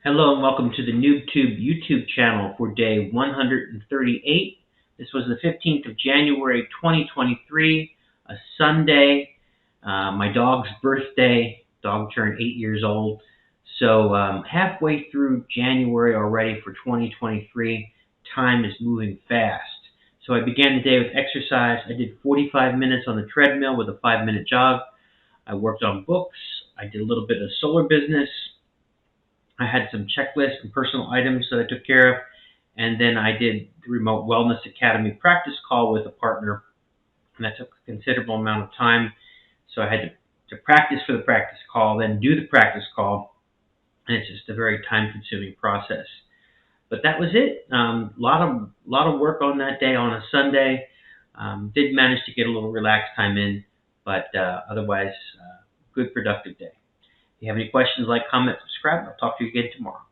Hello and welcome to the NoobTube YouTube channel for day 138. This was the 15th of January 2023, a Sunday, my dog's birthday. Dog turned 8 years old. So halfway through January already for 2023, time is moving fast. So I began the day with exercise. I did 45 minutes on the treadmill with a 5-minute jog. I worked on books. I did a little bit of solar business. I had some checklists and personal items that I took care of, and then I did the Remote Wellness Academy practice call with a partner, and that took a considerable amount of time. So I had to practice for the practice call, then do the practice call, and it's just a very time-consuming process. But that was it. Lot of work on that day on a Sunday. Did manage to get a little relaxed time in, but otherwise, good productive day. If you have any questions, like, comment, subscribe. I'll talk to you again tomorrow.